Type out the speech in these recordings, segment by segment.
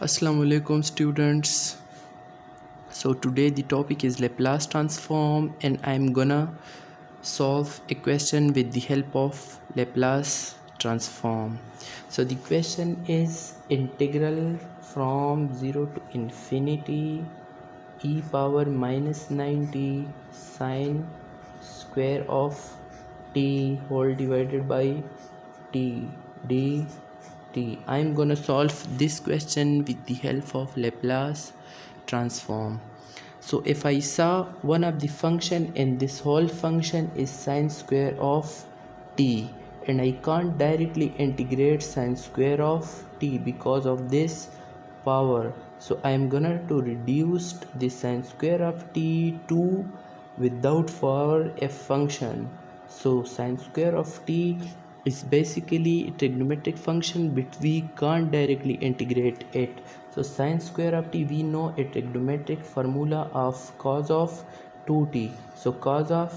Assalamu alaikum students. So today the topic is Laplace transform and I'm gonna solve a question with the help of Laplace transform. So the question is integral from 0 to infinity e power minus 90 sine square of t whole divided by t dt. I'm gonna solve this question with the help of Laplace transform. So if I saw one of the function and this whole function is sine square of t and I can't directly integrate sine square of t because of this power, so I am gonna to reduce the sine square of t to without power f function. So sine square of t is basically a trigonometric function but we can't directly integrate it. So sine square of t, we know a trigonometric formula of cos of 2t. So cos of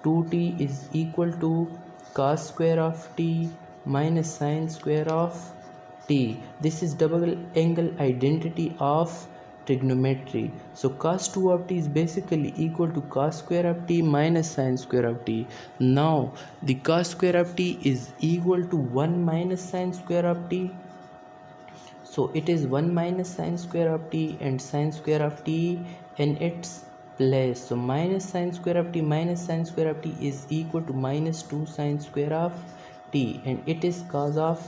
2t is equal to cos square of t minus sine square of t. This is double angle identity of trigonometry. So cos 2 of t is basically equal to cos square of t minus sine square of t. Now the cos square of t is equal to 1 minus sine square of t. So it is 1 minus sine square of t and sine square of t in its place. So minus sine square of t minus sine square of t is equal to minus 2 sine square of t and it is cos of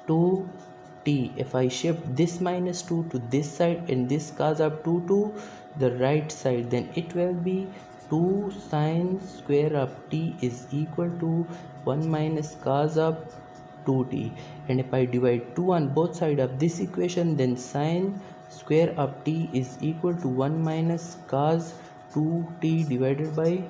2t. If I shift this minus 2 to this side and this cos of 2 to the right side, then it will be 2 sine square of t is equal to 1 minus cos of 2t. And if I divide 2 on both sides of this equation, then sine square of t is equal to 1 minus cos 2t divided by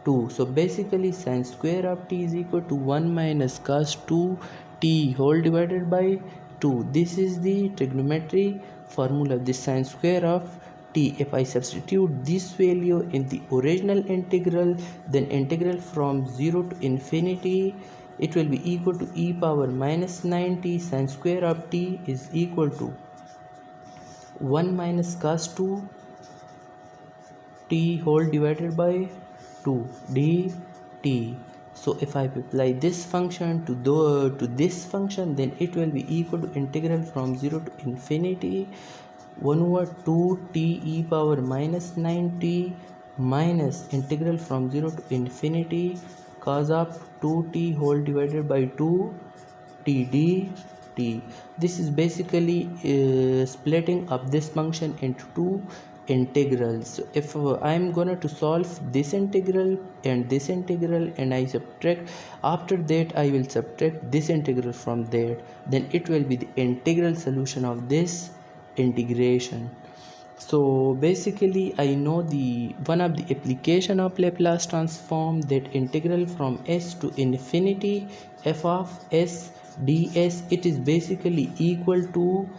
2. So basically sine square of t is equal to 1 minus cos 2t whole divided by 2. This is the trigonometry formula of the sine square of t. If I substitute this value in the original integral, then integral from 0 to infinity, it will be equal to e power minus 90 sine square of t is equal to 1 minus cos 2 t whole divided by 2 dt. So if I apply this function to this function, then it will be equal to integral from 0 to infinity 1 over 2 t e power minus 90 minus integral from 0 to infinity cos of 2t whole divided by 2 t dt. This is basically splitting up this function into two integrals. So if I am gonna to solve this integral and I subtract, after that I will subtract this integral from that, then it will be the integral solution of this integration. So basically I know the one of the application of Laplace transform, that integral from s to infinity f of s ds, it is basically equal to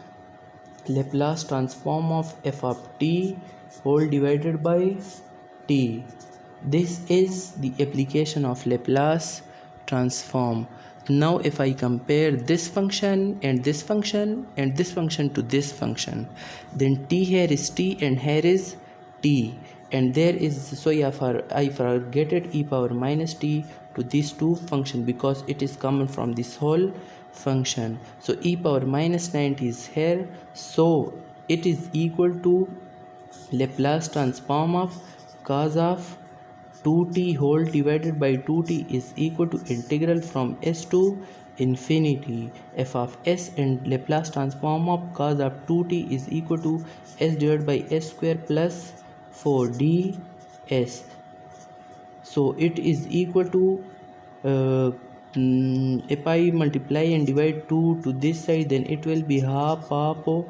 Laplace transform of f of t whole divided by t. This is the application of Laplace transform. Now if I compare this function and this function and this function to this function, then t here is t and here is t, and there is, so I forget it, e power minus t to these two functions because it is common from this whole function. So e power minus 90 is here, so it is equal to Laplace transform of cos of 2t whole divided by 2t is equal to integral from s to infinity f of s, and Laplace transform of cos of 2t is equal to s divided by s square plus 4 ds. So it is equal to if I multiply and divide 2 to this side, then it will be half of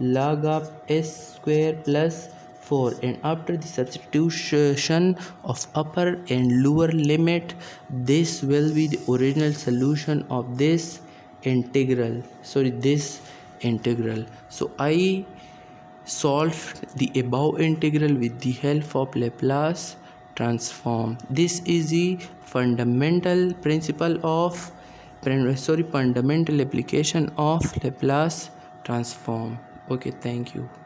log of s square plus 4, and after the substitution of upper and lower limit, this will be the original solution of this integral. So I solved the above integral with the help of Laplace transform. This is the fundamental principle of fundamental application of Laplace transform. Okay, thank you.